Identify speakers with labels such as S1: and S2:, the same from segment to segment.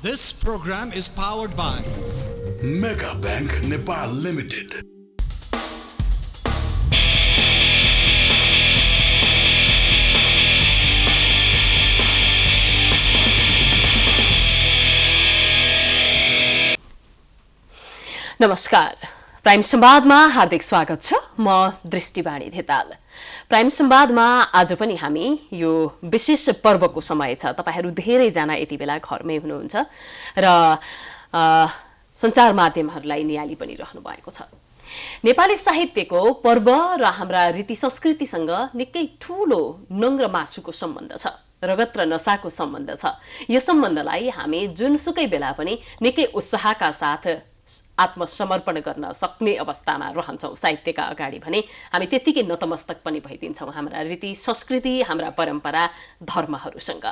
S1: This program is powered by
S2: Mega Bank Nepal Limited.
S3: नमस्कार, prime संवादमा हार्दिक स्वागत छ। म दृष्टिवाणी धिताल। प्राइम संवादमा आज पनि हामी यो विशेष पर्वको समय छ। तपाईहरू धेरैजना यति बेला घरमै हुनुहुन्छ र सञ्चार माध्यमहरूलाई नियाली पनि रहनु भएको छ। नेपाली साहित्यको पर्व र हाम्रा रीति संस्कृतिसँग निकै ठूलो नङ्ग्र मासुको सम्बन्ध छ, रगत र नसाको सम्बन्ध छ। यो सम्बन्धलाई हामी जुनसुकै बेला पनि निकै उत्साहका साथ आत्मसमर्पण गर्न सक्ने अवस्थामा रहन्छौँ। साहित्यका अगाडि भने हामी त्यत्तिकै नतमस्तक पनि भइदिन्छौँ हाम्रा रीति संस्कृति, हाम्रा परम्परा, धर्महरूसँग।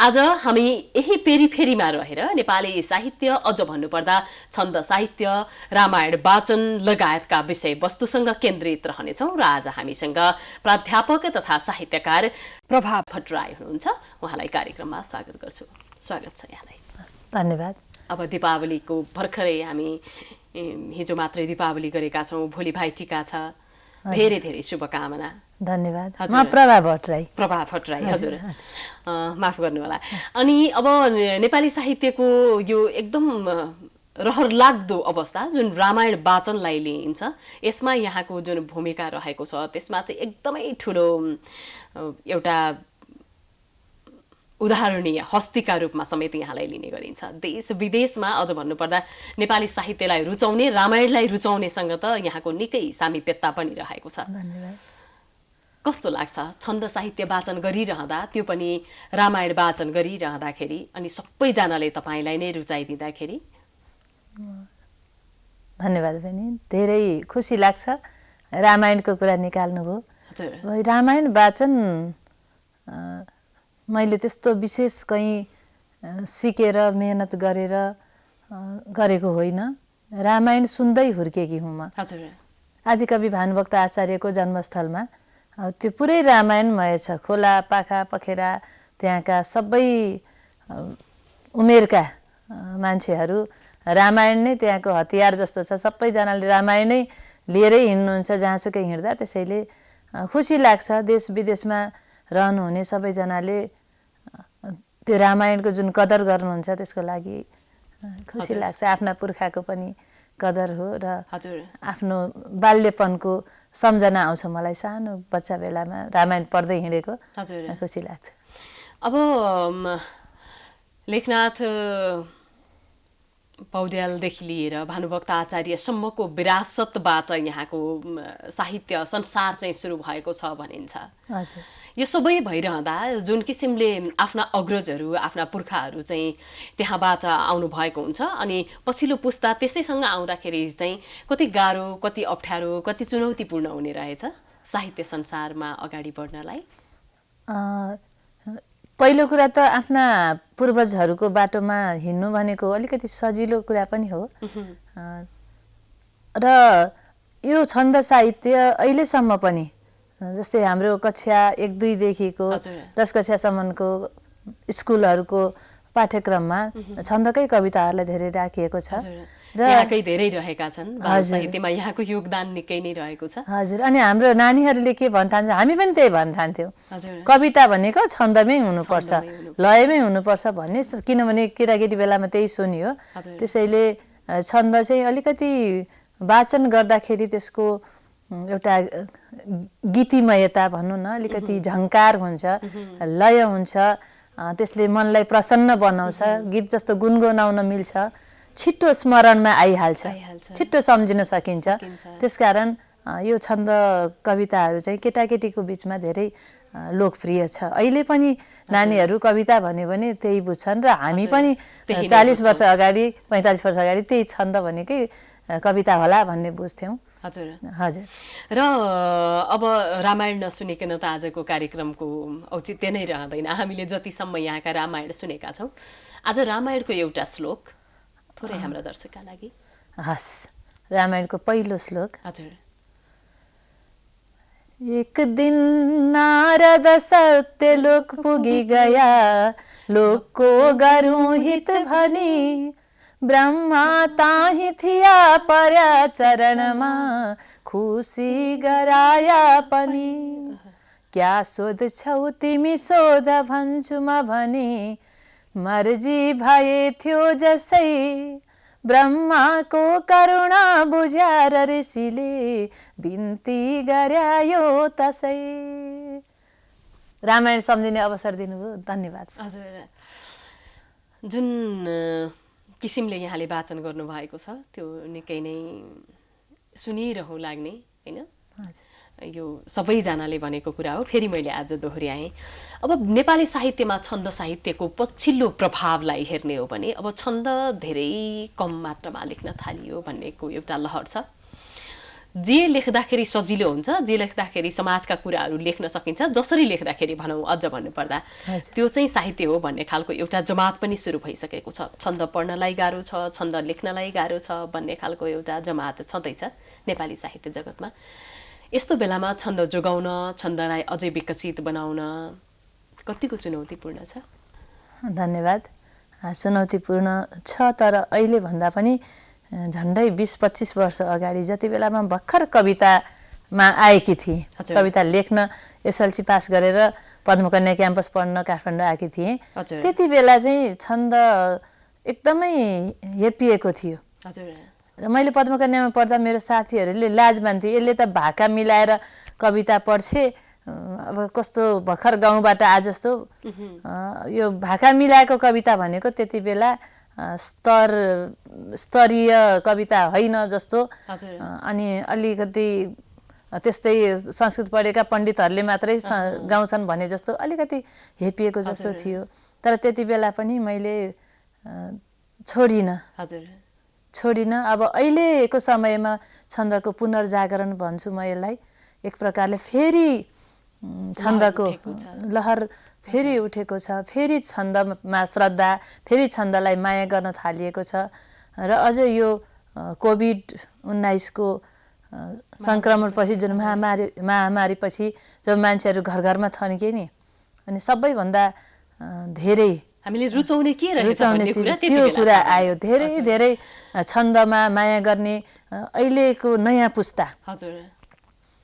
S3: आज हामी यही पेरिफेरीमा रहेर नेपाली साहित्य, अझ भन्नुपर्दा छन्द साहित्य, रामायण वाचन लगायतका विषयवस्तुसँग केन्द्रित रहनेछौँ र आज हामीसँग प्राध्यापक तथा साहित्यकार प्रभा भट्टराई हुनुहुन्छ। उहाँलाई कार्यक्रममा स्वागत गर्छु। स्वागत छ यहाँलाई।
S4: धन्यवाद।
S3: अब दीपावलीको भर्खरै हामी हिजो मात्रै दीपावली गरेका छौँ, भोलि भाइटिका छ। धेरै धेरै शुभकामना।
S4: धन्यवाद। म प्रभा भट्टराई।
S3: प्रभा भट्टराई, हजुर, माफ गर्नुहोला। अनि अब नेपाली साहित्यको यो एकदम रहरलाग्दो अवस्था जुन रामायण वाचनलाई लिइन्छ, यसमा यहाँको जुन भूमिका रहेको छ त्यसमा चाहिँ एकदमै ठुलो एउटा उदाहरणीय हस्तीका रूपमा समेत यहाँलाई लिने गरिन्छ। देश विदेशमा अझ भन्नुपर्दा नेपाली साहित्यलाई रुचाउने, रामायणलाई रुचाउनेसँग त यहाँको निकै सामिप्यता पनि रहेको छ। कस्तो लाग्छ छन्द साहित्य वाचन गरिरहँदा, त्यो पनि रामायण वाचन गरिरहँदाखेरि अनि सबैजनाले तपाईँलाई नै रुचाइदिँदाखेरि?
S4: धन्यवाद बहिनी, धेरै खुसी लाग्छ रामायणको कुरा निकाल्नुभयो। रामायण वाचन मैले त्यस्तो विशेष कहीँ सिकेर मेहनत गरेर गरेको होइन। रामायण सुन्दै हुर्केकी हुँ म। आदिकवि भानुभक्त आचार्यको जन्मस्थलमा त्यो पुरै रामायणमय छ। खोला पाखा पखेरा त्यहाँका सबै उमेरका मान्छेहरू रामायण नै त्यहाँको हतियार जस्तो छ। सबैजनाले रामायण नै लिएरै हिँड्नुहुन्छ जहाँसुकै हिँड्दा। त्यसैले खुसी लाग्छ देश विदेशमा रहनुहुने सबैजनाले त्यो रामायणको जुन कदर गर्नुहुन्छ त्यसको लागि खुसी लाग्छ। आफ्ना पुर्खाको पनि कदर हो र आफ्नो बाल्यपनको सम्झना आउँछ मलाई सानो बच्चा बेलामा रामायण पढ्दै हिँडेको। खुसी लाग्छ।
S3: अब लेखनाथ पौड्यालदेखि लिएर भानुभक्त आचार्यसम्मको विरासतबाट यहाँको साहित्य संसार चाहिँ सुरु भएको छ भनिन्छ। यो सबै भइरहँदा जुन किसिमले आफ्ना अग्रजहरू, आफ्ना पुर्खाहरू चाहिँ त्यहाँबाट आउनु भएको हुन्छ अनि पछिल्लो पुस्ता त्यसैसँग आउँदाखेरि चाहिँ कति गाह्रो, कति अप्ठ्यारो, कति चुनौतीपूर्ण हुने रहेछ साहित्य संसारमा अगाडि बढ्नलाई?
S4: पहिलो कुरा त आफ्ना पूर्वजहरूको बाटोमा हिँड्नु भनेको अलिकति सजिलो कुरा पनि हो र यो छन्द साहित्य अहिलेसम्म पनि जस्तै हाम्रो कक्षा 1-2 देखिको 10 कक्षासम्मको स्कुलहरूको पाठ्यक्रममा छन्दकै कविताहरूलाई धेरै राखिएको छ
S3: र यहाँकै धेरै रहेका छन्। साहित्यमा यहाँको योगदान निकै नै रहेको छ।
S4: हजुर। अनि हाम्रो नानीहरूले के भन्ठान्छ, हामी पनि त्यही भन्ठान्थ्यौँ, कविता भनेको छन्दमै हुनुपर्छ, लयमै हुनुपर्छ भन्ने। किनभने केटाकेटी बेलामा त्यही सुनियो। त्यसैले छन्द चाहिँ अलिकति वाचन गर्दाखेरि त्यसको एउटा गीतिमयता भनौँ न, अलिकति झङ्कार हुन्छ, लय हुन्छ, त्यसले मनलाई प्रसन्न बनाउँछ, गीत जस्तो गुनगुनाउन मिल्छ, छिट्टो स्मरणमा आइहाल्छ, छिट्टो सम्झिन सकिन्छ। त्यसकारण यो छन्द कविताहरू चाहिँ केटाकेटीको बिचमा धेरै लोकप्रिय छ। अहिले पनि नानीहरू कविता भन्यो भने त्यही बुझ्छन् र हामी पनि 40 वर्ष अगाडि 45 वर्ष अगाडि त्यही छन्द भनेकै कविता होला भन्ने बुझ्थ्यौँ।
S3: हजुर
S4: हजुर।
S3: र अब रामायण नसुनिकन त आजको कार्यक्रमको औचित्य नै रहँदैन। हामीले जतिसम्म यहाँका रामायण सुनेका छौँ, आज रामायणको एउटा श्लोक थोरै हाम्रा दर्शकका लागि।
S4: हस्, रामायणको पहिलो श्लोक।
S3: हजुर।
S4: एक दिन नारद सत्य लोक पुगी गया, लोकको गरौँ हित भनी, ब्रह्मा ताही थिया पर्या चरणमा, खुसी गराया पनि। क्या सोध्छौ तिमी सोध भन्छु म भनी, मर्जी भए थियो जसै, ब्रह्माको करुणा बुझ्यार ऋषिले, बिन्ती गर्यायो तसै। रामायण सम्झिने अवसर दिनुभयो, धन्यवाद।
S3: हजुर, जुन किसिमले यहाँले वाचन गर्नुभएको छ त्यो निकै नै सुनिरहँ लाग्ने होइन। यो सबैजनाले भनेको कुरा हो, फेरि मैले आज दोहोऱ्याएँ। अब नेपाली साहित्यमा छन्द साहित्यको पछिल्लो प्रभावलाई हेर्ने हो भने अब छन्द धेरै कम मात्रामा लेख्न थालियो भन्नेको एउटा लहर छ। जे लेख्दाखेरि सजिलो हुन्छ, जे लेख्दाखेरि समाजका कुराहरू लेख्न सकिन्छ, जसरी लेख्दाखेरि भनौँ अझ भन्नुपर्दा त्यो चाहिँ साहित्य हो भन्ने खालको एउटा जमात पनि सुरु भइसकेको छ। छन्द पढ्नलाई गाह्रो छ, छन्द लेख्नलाई गाह्रो छ भन्ने खालको एउटा जमात छँदैछ नेपाली साहित्य जगतमा। यस्तो बेलामा छन्द जोगाउन, छन्दलाई अझै विकसित बनाउन कतिको चुनौतीपूर्ण छ?
S4: धन्यवाद। चुनौतीपूर्ण छ, तर अहिले भन्दा पनि झन्डै 20-25 वर्ष अगाडि जति बेलामा भर्खर कवितामा आएकी थिएँ, कविता लेख्न एसएलसी पास गरेर पद्मकन्या क्याम्पस पढ्न काठमाडौँ आएकी थिएँ, त्यति बेला चाहिँ छन्द एकदमै हेपिएको थियो। र मैले पद्मकन्यामा पढ्दा मेरो साथीहरूले लाज मान्थे, यसले त भाका मिलाएर कविता पढ्छे, अब कस्तो भर्खर गाउँबाट आए जस्तो। यो भाका मिलाएको कविता भनेको त्यति बेला स्तरीय कविता होइन जस्तो, अनि अलिकति त्यस्तै संस्कृत पढेका पण्डितहरूले मात्रै गाउँछन् भने जस्तो अलिकति हेपिएको जस्तो थियो। तर त्यति बेला पनि मैले छोडिनँ। अब अहिलेको समयमा छन्दको पुनर्जागरण भन्छु म यसलाई। एक प्रकारले फेरि छन्दको लहर फेरि उठेको छ, फेरि छन्दमा श्रद्धा, फेरि छन्दलाई माया गर्न थालिएको छ। र अझ यो कोभिड-19 को सङ्क्रमणपछि जुन महामारीपछि जब मान्छेहरू घर घरमा थन्के नि, अनि सबैभन्दा धेरै
S3: हामीले रुचाउने के रहेछ
S4: त्यो कुरा आयो। धेरै छन्दमा माया गर्ने अहिलेको नयाँ पुस्ता,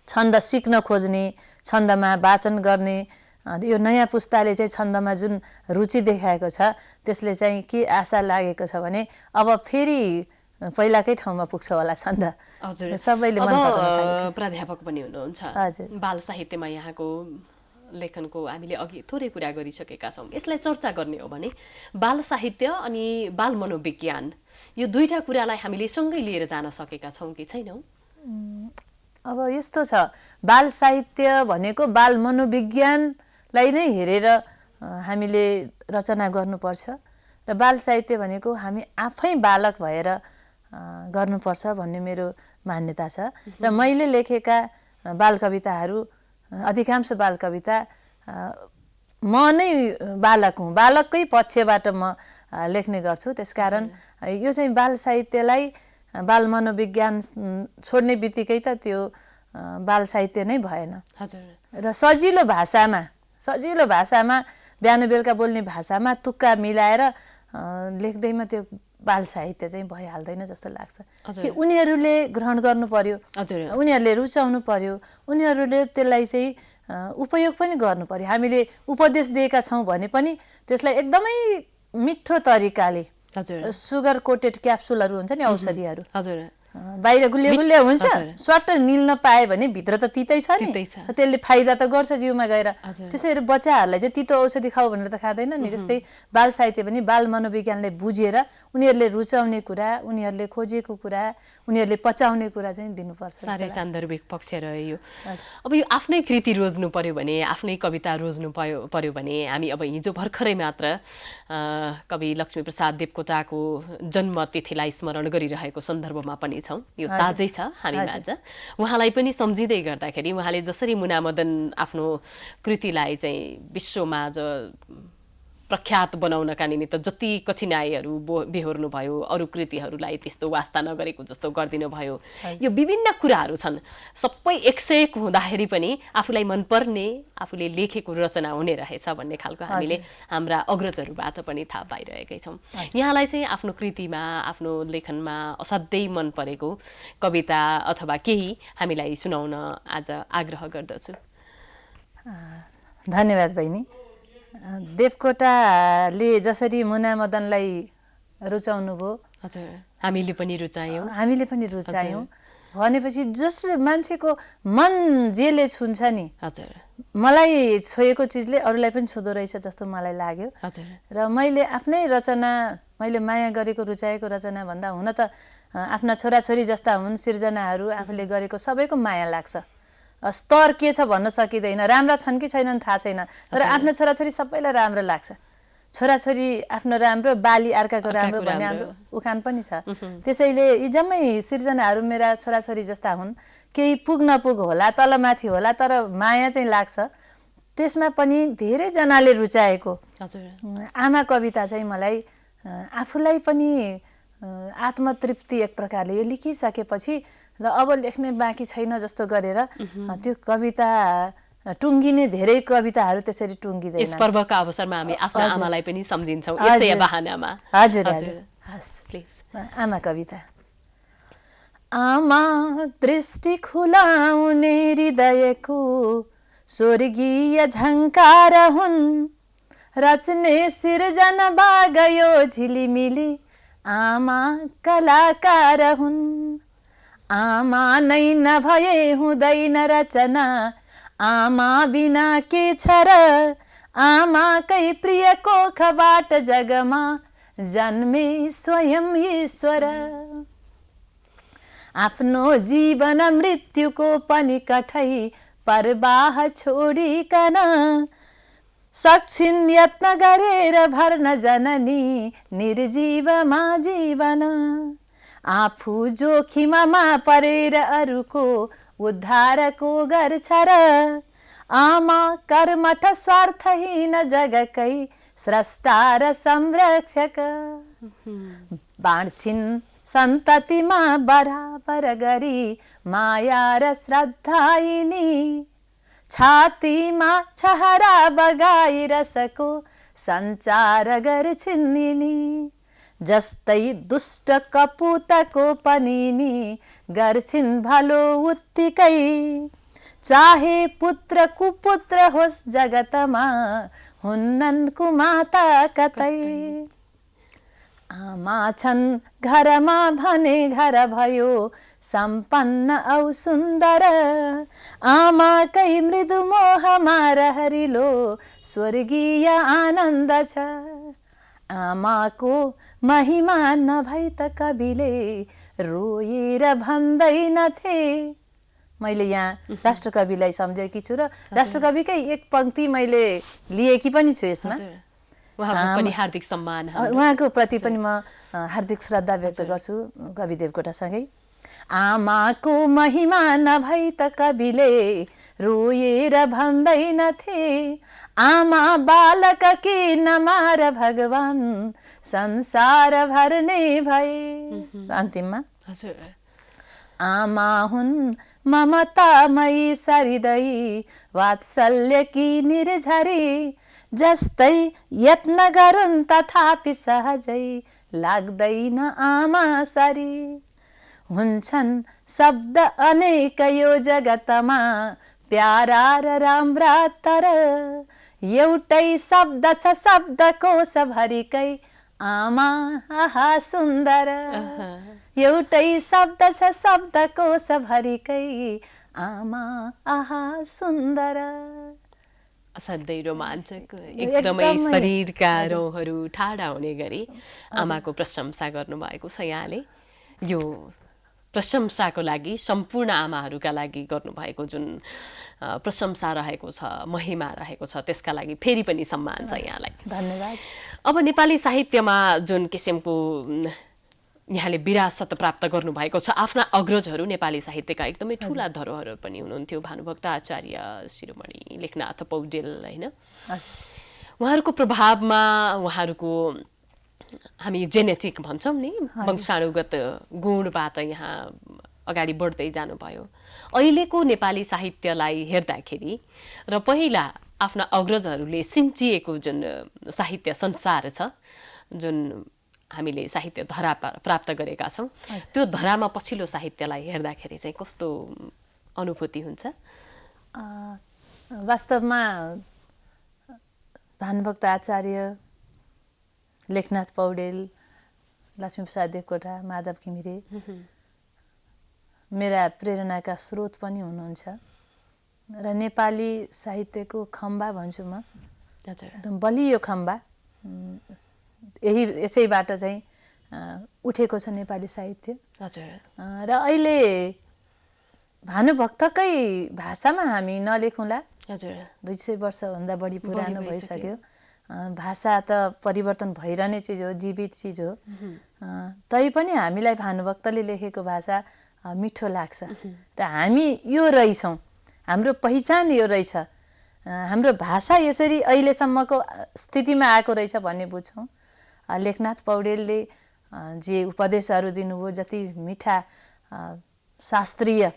S4: छन्द सिक्न खोज्ने, छन्दमा वाचन गर्ने यो नयाँ पुस्ताले चाहिँ छन्दमा जुन रुचि देखाएको छ, त्यसले चाहिँ के आशा लागेको छ भने अब फेरि पहिलाकै ठाउँमा पुग्छ होला छन्द। सबैले मन पराउन थालेको छ।
S3: प्राध्यापक पनि हुनुहुन्छ। बाल साहित्यमा यहाँको लेखनको हामीले अघि थोरै कुरा गरिसकेका छौँ। यसलाई चर्चा गर्ने हो भने बाल साहित्य अनि बाल मनोविज्ञान यो दुईटा कुरालाई हामीले सँगै लिएर जान सकेका छौँ कि छैनौँ?
S4: अब यस्तो छ, बाल साहित्य भनेको बाल मनोविज्ञानलाई नै हेरेर हामीले रचना गर्नुपर्छ, र बाल साहित्य भनेको हामी आफै बालक भएर गर्नुपर्छ भन्ने मेरो मान्यता छ। र मैले लेखेका बाल कविताहरू, अधिकांश बाल कविता म नै बालक हुँ, बालककै पक्षबाट म लेख्ने गर्छु। त्यसकारण यो चाहिँ बाल साहित्यलाई बाल मनोविज्ञान छोड्ने बित्तिकै त त्यो बाल साहित्य नै भएन। र सजिलो भाषामा बिहान बेलुका बोल्ने भाषामा तुक्का मिलाएर लेख्दैमा त्यो बाल साहित्य चाहिँ भइहाल्दैन जस्तो लाग्छ। कि उनीहरूले ग्रहण गर्नु पर्यो, उनीहरूले रुचाउनु पर्यो, उनीहरूले त्यसलाई चाहिँ उपयोग पनि गर्नु पर्यो। हामीले उपदेश दिएका छौँ भने पनि त्यसलाई एकदमै मिठो तरिकाले, सुगर कोटेड क्याप्सुलहरू हुन्छ नि, औषधिहरू, बाहिर गुलिया हुन्छ, स्वाट निल्न पाए भने भित्र त तितै छ नि, त्यसले फाइदा त गर्छ जिउमा गएर। त्यसैले बच्चाहरूलाई चाहिँ तितो औषधि खाऊ भनेर त खाँदैन नि। त्यस्तै बाल साहित्य पनि बाल मनोविज्ञानलाई बुझेर उनीहरूले रुचाउने कुरा, उनीहरूले खोजेको कुरा, उनीहरूले पचाउने कुरा चाहिँ दिनुपर्छ।
S3: साह्रै सान्दर्भिक पक्ष रह्यो यो। अब यो आफ्नै कृति रोज्नु पर्यो भने, आफ्नै कविता रोज्नु पर्यो भने हामी अब हिजो भर्खरै मात्र कवि लक्ष्मीप्रसाद देवकोटाको जन्मतिथिलाई स्मरण गरिरहेको सन्दर्भमा पनि छौँ। यो ताजै छ हामीमाझ। उहाँलाई पनि सम्झिँदै गर्दाखेरि उहाँले जसरी मुनामदन आफ्नो कृतिलाई चाहिँ विश्वमाझ प्रख्यात बनाउनका निमित्त जति कठिनाइहरू बेहोर्नु भयो, अरू कृतिहरूलाई त्यस्तो वास्ता नगरेको जस्तो गरिदिनु भयो, यो विभिन्न कुराहरू छन्। सबै एकसयक हुँदाखेरि पनि आफूलाई मनपर्ने, आफूले लेखेको रचना हुने रहेछ भन्ने खालको हामीले हाम्रा अग्रजहरूबाट पनि थाहा पाइरहेकै छौँ। यहाँलाई चाहिँ आफ्नो कृतिमा, आफ्नो लेखनमा असाध्यै मन परेको कविता अथवा केही हामीलाई सुनाउन आज आग्रह गर्दछु।
S4: धन्यवाद बहिनी। देवकोटाले जसरी मुना मदनलाई रुचाउनु भयो,
S3: हजुर, हामीले पनि रुचायौँ भनेपछि जस मान्छेको मन जेले छुन्छ नि, हजुर, मलाई छोएको चिजले अरूलाई पनि छुँदो रहेछ जस्तो मलाई लाग्यो। हजुर,
S4: र मैले आफ्नै रचना, मैले माया गरेको रुचाएको रचना भन्दा हुन त आफ्ना छोराछोरी जस्ता हुन् सिर्जनाहरू, आफूले गरेको सबैको माया लाग्छ। स्तर के छ भन्न सकिँदैन, राम्रा छन् कि छैनन् थाहा छैन, तर आफ्नो छोराछोरी सबैलाई राम्रो लाग्छ। छोराछोरी आफ्नो राम्रो, बाली अर्काको राम्रो भन्ने हाम्रो उखान पनि छ। त्यसैले यी जम्मै सिर्जनाहरू मेरा छोराछोरी जस्ता हुन्। केही पुग नपुग होला, तलमाथि होला, तर माया चाहिँ लाग्छ। त्यसमा पनि धेरैजनाले रुचाएको आमा कविता चाहिँ मलाई आफूलाई पनि आत्मतृप्ति एक प्रकारले यो लेखिसकेपछि ल अब लेख्ने बाँकी छैन जस्तो गरेर त्यो कविता टुङ्गिने धेरै कविताहरू त्यसरी टुङ्गिँदैन।
S3: यस पर्वका अवसरमा हामी आफ्ना आमालाई पनि सम्झिन्छौँ यसै बहानामा।
S4: हजुर हजुर, हस्
S3: प्लिज।
S4: आमा कविता। आमा दृष्टि खुलाउने हृदयको स्वर्गीय झङ्कार हुन्, रच्ने सिर्जना बागयो झिलिमिली आमा कलाकार हुन्। आमा नै नभए हुँदैन रचना, आमा बिना के छ र, आमाकै प्रिय कोखबाट जगमा जन्मे स्वयं ईश्वर। आफ्नो जीवन मृत्युको पनि कठै परवाह छोडिकन, सक्छिन् यत्न गरेर भर्न जननी निर्जीवमा जीवन। आफू जोखिममा परेर अरूको उद्धारको गर्छ र, आमा कर्मठ स्वार्थहीन जगकै स्रष्टा र संरक्षक। बाँड्छिन् सन्ततिमा बराबर गरी माया र श्रद्धा यिनी, छातीमा छहरा बगाई रसको सञ्चार गर्छिन् यिनी। जस्तै दुष्ट कपुतको पनि गर्छिन् भलो उत्तिकै, चाहे पुत्र कुपुत्र होस् जगतमा हुन्नन् कुमाता कतै। आमा छन् घरमा भने घर भयो सम्पन्न औ सुन्दर, आमाकै मृदु मोहमा रहरिलो स्वर्गीय आनन्द छ। आमाको महिमा नभई त कविले रोएर भन्दैनथे। मैले यहाँ राष्ट्रकविलाई सम्झेकी छु र राष्ट्रकविकै एक पंक्ति मैले लिएकी पनि छु यसमा।
S3: हार्दिक सम्मान,
S4: उहाँको प्रति पनि म हार्दिक श्रद्धा व्यक्त गर्छु कवि देवकोटासँगै। आमाको महिमा नभई त कविले रोएर भन्दैनथे, आमा बालक के नमार भगवान संसार भर्ने भए। अन्तिममा आमा हुन् ममतामयी सरिदई वात्सल्य की निर्झरी, जस्तै यत्न गरून् तथापि सहजै लाग्दैन आमा सरी। हुन्छन् शब्द अनेक यो जगतमा प्यारा र राम्रा, तर एउटै शब्द छ शब्दकोश भरिकै आमा आहा सुन्दर। एउटै शब्द छ शब्दकोश भरिकै आमा आहा सुन्दर।
S3: असाध्यै रोमाञ्चक, एकदमै शरीरका रौँहरू ठाडा हुने गरी आमाको प्रशंसा गर्नुभएको छ यहाँले। यो प्रशंसाको लागि सम्पूर्ण आमाहरूका लागि गर्नुभएको जुन प्रशंसा रहेको छ, महिमा रहेको छ, त्यसका लागि फेरि पनि सम्मान छ यहाँलाई।
S4: धन्यवाद।
S3: अब नेपाली साहित्यमा जुन किसिमको यहाँले विरासत प्राप्त गर्नुभएको छ, आफ्ना अग्रजहरू नेपाली साहित्यका एकदमै ठुला धरोहर पनि हुनुहुन्थ्यो, भानुभक्त आचार्य, शिरोमणि लेखनाथ पौडेल, होइन? उहाँहरूको प्रभावमा उहाँहरूको हामी जेनेटिक भन्छौँ नि वंशाणुगत गुणबाट यहाँ अगाडि बढ्दै जानुभयो। अहिलेको नेपाली साहित्यलाई हेर्दाखेरि र पहिला आफ्ना अग्रजहरूले सिन्चिएको जुन साहित्य संसार छ, जुन हामीले साहित्य धरा प्राप्त गरेका छौँ, त्यो धरामा पछिल्लो साहित्यलाई हेर्दाखेरि चाहिँ कस्तो अनुभूति हुन्छ?
S4: वास्तवमा भानुभक्त आचार्य, लेखनाथ पौडेल, लक्ष्मीप्रसाद देवकोटा, माधव घिमिरे मेरा प्रेरणाका स्रोत पनि हुनुहुन्छ र नेपाली साहित्यको खम्बा भन्छु म, एकदम बलियो खम्बा। यसैबाट चाहिँ उठेको छ नेपाली साहित्य। र अहिले भानुभक्तकै भाषामा हामी नलेखौँला, 200 वर्षभन्दा बढी पुरानो भइसक्यो। भाषा त परिवर्तन भइरहने चिज हो, जीवित चिज हो। तैपनि हामीलाई भानुभक्तले लेखेको भाषा मिठो लाग्छ र हामी यो रहेछौँ, हाम्रो पहिचान यो रहेछ, हाम्रो भाषा यसरी अहिलेसम्मको स्थितिमा आएको रहेछ भन्ने बुझ्छौँ। लेखनाथ पौडेलले जे उपदेशहरू दिनुभयो, जति मिठा शास्त्रीय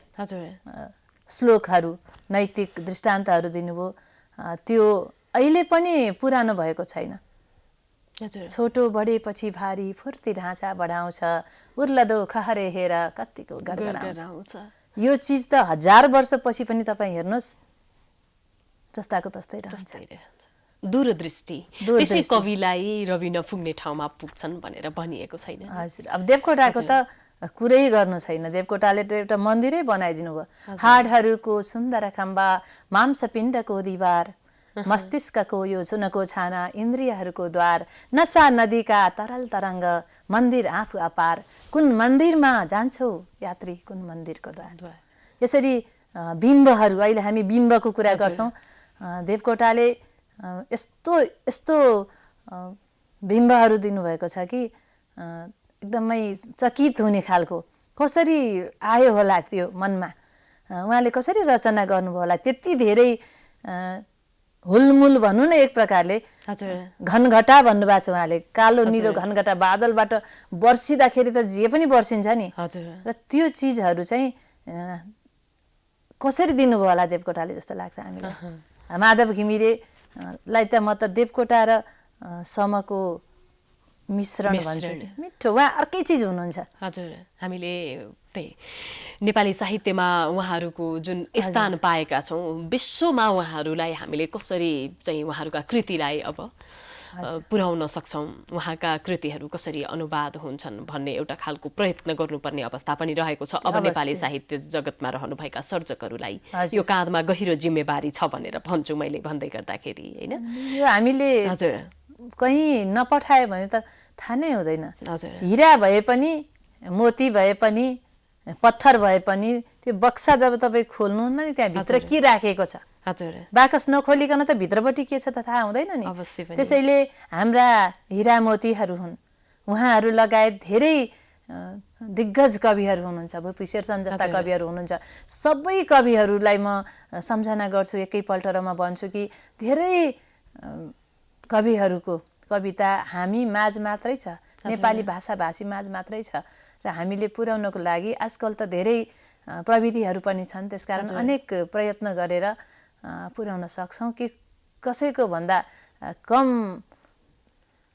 S4: श्लोकहरू, नैतिक दृष्टान्तहरू दिनुभयो, त्यो अहिले पनि पुरानो भएको छैन। छोटो बढेपछि भारी, फुर्ती ढाँचा बढाउँछ, उर्लदो खहरे हेर कतिको गडगडाउँछ। यो चिज त 1000 वर्षपछि पनि तपाईँ हेर्नुहोस् जस्ताको तस्तै रहन्छ।
S3: दूरदृष्टि त्यसै कविलाई रवि नपुग्ने ठाउँमा पुग्छन् भनेर भनिएको छैन।
S4: हजुर, अब देवकोटाको त कुरै गर्नु छैन। देवकोटाले त एउटा मन्दिरै बनाइदिनु भयो। हाडहरूको सुन्दर खम्बा, मांसपिण्डको दिवार, मस्तिष्कको यो सुनको छाना, इन्द्रियहरूको द्वार, नसा नदीका तरल तरङ्ग, मन्दिर आफू अपार, कुन मन्दिरमा जान्छौ यात्री, कुन मन्दिरको द्वार। यसरी बिम्बहरू, अहिले हामी बिम्बको कुरा गर्छौँ, देवकोटाले यस्तो यस्तो बिम्बहरू दिनुभएको छ कि एकदमै चकित हुने खालको। कसरी आयो होला त्यो मनमा, उहाँले कसरी रचना गर्नुभयो होला। त्यति धेरै हुलमुल भनौँ न एक प्रकारले, घनघटा भन्नुभएको छ उहाँले। कालो निलो घनघटा बादलबाट बर्सिँदाखेरि त जे पनि बर्सिन्छ नि, र त्यो चिजहरू चाहिँ कसरी दिनुभयो होला देवकोटाले जस्तो लाग्छ हामीलाई। माधव घिमिरेलाई त म त देवकोटा र समको मिश्रण भन्छु, मिठो। उहाँ अर्कै चिज हुनुहुन्छ।
S3: हजुर, हामीले त्यही नेपाली साहित्यमा उहाँहरूको जुन स्थान पाएका छौँ, विश्वमा उहाँहरूलाई हामीले कसरी चाहिँ उहाँहरूका कृतिलाई अब पुर्याउन सक्छौँ, उहाँका कृतिहरू कसरी अनुवाद हुन्छन् भन्ने एउटा खालको प्रयत्न गर्नुपर्ने अवस्था पनि रहेको छ। अब नेपाली साहित्य जगतमा रहनुभएका सर्जकहरूलाई यो काँधमा गहिरो जिम्मेवारी छ भनेर भन्छु मैले भन्दै गर्दाखेरि, होइन?
S4: यो हामीले
S3: हजुर
S4: कहीँ नपठायो भने त थाहा नै हुँदैन। हिरा भए पनि, मोती भए पनि, पत्थर भए पनि, त्यो बक्सा जब तपाईँ खोल्नुहुन्न नि, त्यहाँभित्र के राखेको छ, बाकस नखोलिकन त भित्रपट्टि के छ त थाहा हुँदैन नि। त्यसैले हाम्रा हिरा मोतीहरू हुन्। उहाँहरू लगायत धेरै दिग्गज कविहरू हुनुहुन्छ, भूपी शेरचन जस्ता कविहरू हुनुहुन्छ। सबै कविहरूलाई म सम्झना गर्छु एकैपल्ट र म भन्छु कि धेरै कविहरूको कविता हामी माझ मात्रै छ, नेपाली भाषाभाषी माझ मात्रै छ, र हामीले पुर्याउनको लागि आजकल त धेरै प्रविधिहरू पनि छन्। त्यसकारण अनेक प्रयत्न गरेर पुर्याउन सक्छौँ कि कसैको भन्दा कम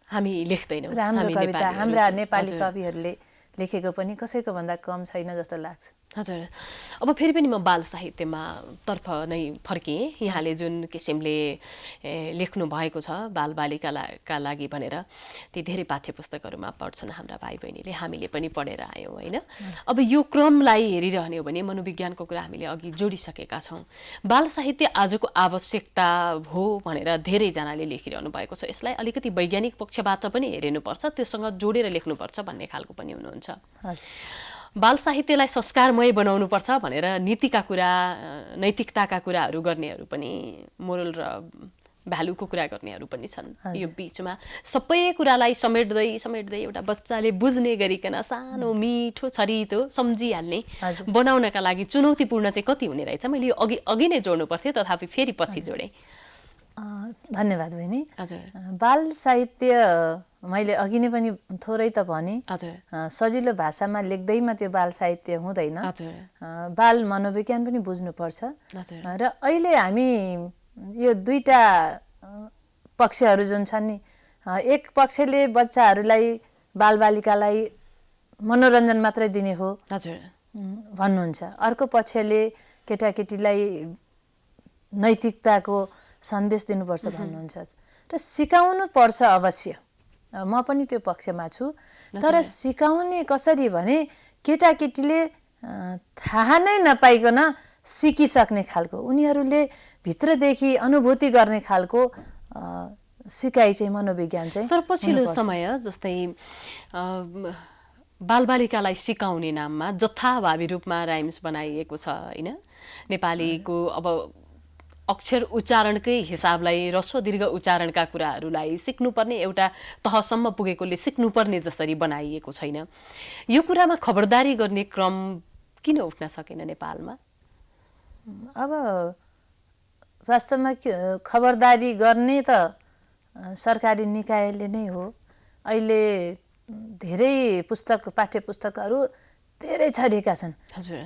S3: हामी लेख्दैनौँ।
S4: राम्रो कविता हाम्रा नेपाली कविहरूले लेखेको पनि कसैको भन्दा कम छैन जस्तो लाग्छ।
S3: हजुर, अब फेरि पनि म बाल साहित्यमा तर्फ नै फर्किएँ। यहाँले जुन किसिमले लेख्नु भएको छ बालबालिकाका लागि भनेर, ती धेरै पाठ्य पुस्तकहरूमा पढ्छन् हाम्रा भाइ बहिनीले, हामीले पनि पढेर आयौँ, होइन? अब यो क्रमलाई हेरिरहने हो भने मनोविज्ञानको कुरा हामीले अघि जोडिसकेका छौँ। बाल साहित्य आजको आवश्यकता हो भनेर धेरैजनाले लेखिरहनु भएको छ। यसलाई अलिकति वैज्ञानिक पक्षबाट पनि हेरिनुपर्छ, त्योसँग जोडेर लेख्नुपर्छ भन्ने खालको पनि हुनुहुन्छ। बाल साहित्यलाई संस्कारमय बनाउनुपर्छ भनेर नीतिका कुरा, नैतिकताका कुराहरू गर्नेहरू पनि, मोरल र भ्यालुको कुरा गर्नेहरू पनि छन्। यो बिचमा सबै कुरालाई समेट्दै एउटा बच्चाले बुझ्ने गरिकन सानो मिठो छरितो सम्झिहाल्ने बनाउनका लागि चुनौतीपूर्ण चाहिँ कति हुने रहेछ? मैले यो अघि नै जोड्नु पर्थ्यो, तथापि फेरि पछि जोडेँ।
S4: धन्यवाद बहिनी।
S3: हजुर।
S4: बाल साहित्य मैले अघि नै पनि थोरै त भने,
S3: हजुर।
S4: सजिलो भाषामा लेख्दैमा त्यो बाल साहित्य हुँदैन।
S3: हजुर।
S4: बाल मनोविज्ञान पनि बुझ्नुपर्छ।
S3: हजुर।
S4: र अहिले हामी यो दुईटा पक्षहरू जुन छन् नि, एक पक्षले बच्चाहरूलाई बालबालिकालाई मनोरञ्जन मात्रै दिने हो
S3: हजुर
S4: भन्नुहुन्छ, अर्को पक्षले केटाकेटीलाई नैतिकताको सन्देश दिनुपर्छ भन्नुहुन्छ। र सिकाउनु पर्छ अवश्य, म पनि त्यो पक्षमा छु। तर सिकाउने कसरी भने केटाकेटीले थाहा नै नपाइकन सिकिसक्ने खालको, उनीहरूले भित्रदेखि अनुभूति गर्ने खालको सिकाइ चाहिँ मनोविज्ञान चाहिँ।
S3: तर पछिल्लो समय जस्तै बालबालिकालाई सिकाउने नाममा जथाभावी रूपमा राइम्स बनाइएको छ होइन। नेपालीको अब अक्षर उच्चारणकै हिसाबलाई ह्रस्व दीर्घ उच्चारणका कुराहरूलाई सिक्नुपर्ने एउटा तहसम्म पुगेकोले सिक्नुपर्ने जसरी बनाइएको छैन। यो कुरामा खबरदारी गर्ने क्रम किन उठ्न सकेन नेपालमा?
S4: अब वास्तवमा खबरदारी गर्ने त सरकारी निकायले नै हो। अहिले धेरै पुस्तक, पाठ्य पुस्तकहरू धेरै छरिएका छन्।
S3: हजुर।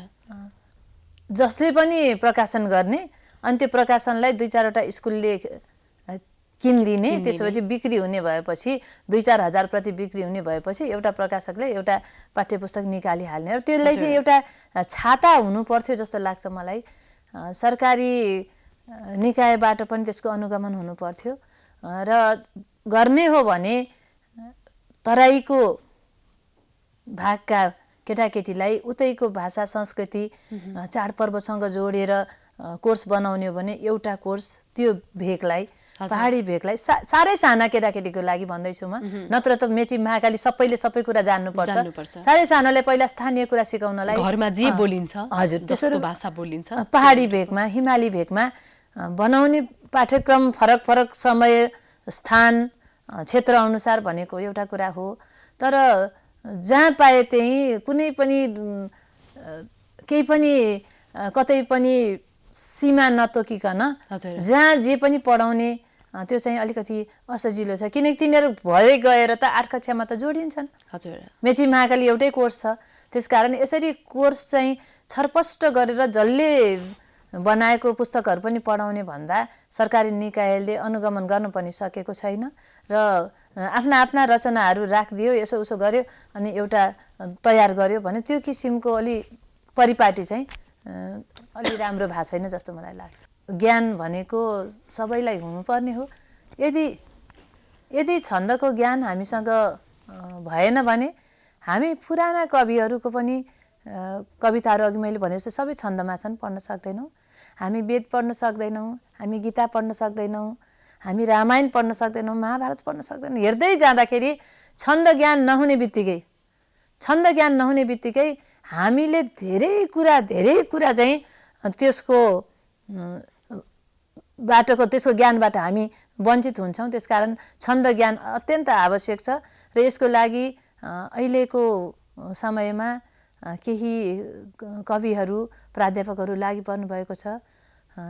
S4: जसले पनि प्रकाशन गर्ने, अनि त्यो प्रकाशनलाई 2-4वटा स्कुलले किनिदिने, त्यसपछि बिक्री हुने भएपछि 2-4 हजार प्रति बिक्री हुने भएपछि एउटा प्रकाशकले एउटा पाठ्य पुस्तक निकालिहाल्ने। र त्यसलाई चाहिँ एउटा छाता हुनु पर्थ्यो जस्तो लाग्छ मलाई। सरकारी निकायबाट पनि त्यसको अनुगमन हुनु पर्थ्यो। र गर्ने हो भने तराईको भागका केटाकेटीलाई उतैको भाषा संस्कृति चाडपर्वसँग जोडेर कोर्स बनाउने हो भने एउटा कोर्स त्यो भेगलाई, पहाडी भेगलाई, साह्रै साना केटाकेटीको लागि भन्दैछु म, नत्र त मेची महाकाली सबैले सबै कुरा जान्नुपर्छ। साह्रै सानोलाई पहिला स्थानीय कुरा सिकाउनलाई
S3: घरमा जे बोलिन्छ,
S4: हजुर,
S3: जस्तो भाषा बोलिन्छ,
S4: पहाडी भेगमा, हिमाली भेगमा बनाउने पाठ्यक्रम फरक फरक समय, स्थान, क्षेत्र अनुसार भनेको एउटा कुरा हो। तर जहाँ पाए त्यहीँ कुनै पनि केही पनि कतै पनि सीमा नतोकिकन जहाँ जे पनि पढाउने त्यो चाहिँ अलिकति असजिलो छ। किनकि तिनीहरू भए गएर त 8 कक्षामा त जोडिन्छन्।
S3: हजुर।
S4: मेची महाकाली एउटै कोर्स छ। त्यसकारण यसरी कोर्स चाहिँ छरपष्ट गरेर जसले बनाएको पुस्तकहरू पनि पढाउने भन्दा सरकारी निकायले अनुगमन गर्नु पनि सकेको छैन। र आफ्ना आफ्ना रचनाहरू राखिदियो, यसो उसो गर्यो, अनि एउटा तयार गर्यो भने त्यो किसिमको अलि परिपाटी चाहिँ अलि राम्रो भएको छैन जस्तो मलाई लाग्छ। ज्ञान भनेको सबैलाई हुनुपर्ने हो। यदि छन्दको ज्ञान हामीसँग भएन भने हामी पुराना कविहरूको पनि कविताहरू अघि मैले भने जस्तो सबै छन्दमा छन्, पढ्न सक्दैनौँ। हामी वेद पढ्न सक्दैनौँ, हामी गीता पढ्न सक्दैनौँ, हामी रामायण पढ्न सक्दैनौँ, महाभारत पढ्न सक्दैनौँ। हेर्दै जाँदाखेरि छन्द ज्ञान नहुने बित्तिकै हामीले धेरै कुरा चाहिँ त्यसको ज्ञानबाट हामी वञ्चित हुन्छौँ। त्यसकारण छन्द ज्ञान अत्यन्त आवश्यक छ। र यसको लागि अहिलेको समयमा केही कविहरू, प्राध्यापकहरू लागि पर्नु भएको छ।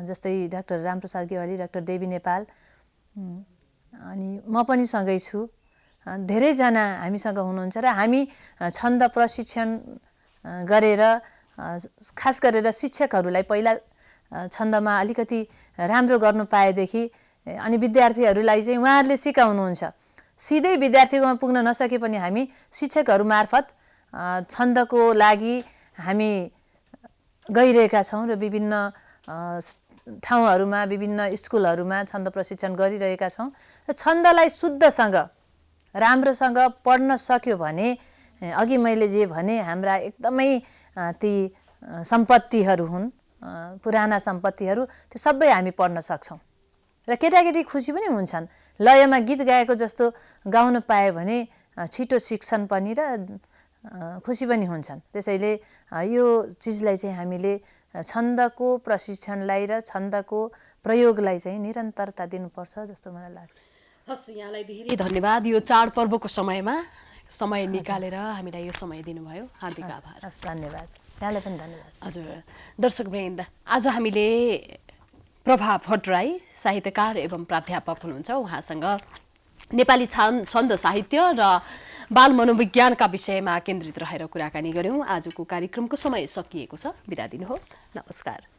S4: जस्तै डाक्टर रामप्रसाद गेवाली, डाक्टर देवी नेपाल, अनि म पनि सँगै छु। धेरैजना हामीसँग हुनुहुन्छ र हामी छन्द प्रशिक्षण गरेर, खास गरेर शिक्षकहरूलाई पहिला छन्दमा अलिकति राम्रो गर्नु पाएदेखि अनि विद्यार्थीहरूलाई चाहिँ उहाँहरूले सिकाउनुहुन्छ। सिधै विद्यार्थीकोमा पुग्न नसके पनि हामी शिक्षकहरू मार्फत छन्दको लागि हामी गइरहेका छौँ र विभिन्न ठाउँहरूमा, विभिन्न स्कुलहरूमा छन्द प्रशिक्षण गरिरहेका छौँ। र छन्दलाई शुद्धसँग, राम्रोसँग पढ्न सक्यो भने अघि मैले जे भने हाम्रा एकदमै ती सम्पत्तिहरू हुन्, पुराना सम्पत्तिहरू, त्यो सबै हामी पढ्न सक्छौँ। र केटाकेटी खुसी पनि हुन्छन्। लयमा गीत गाएको जस्तो गाउन पायो भने छिटो सिक्छन् पनि र खुसी पनि हुन्छन्। त्यसैले यो चिजलाई चाहिँ हामीले छन्दको प्रशिक्षणलाई र छन्दको प्रयोगलाई चाहिँ निरन्तरता दिनुपर्छ जस्तो मलाई लाग्छ।
S3: हस्, यहाँलाई धेरै धन्यवाद। यो चाडपर्वको समयमा समय निकालेर हामीलाई यो समय दिनुभयो, हार्दिक आभार।
S4: हस्, धन्यवाद। यहाँलाई पनि धन्यवाद।
S3: हजुर, दर्शकवृन्द, आज हामीले प्रभा भट्टराई साहित्यकार एवं प्राध्यापक हुनुहुन्छ। उहाँसँग नेपाली छन्द साहित्य र बाल मनोविज्ञानका विषयमा केन्द्रित रहेर कुराकानी गर्यौं। आजको कार्यक्रमको समय सकिएको छ। बिदा दिनुहोस्। नमस्कार।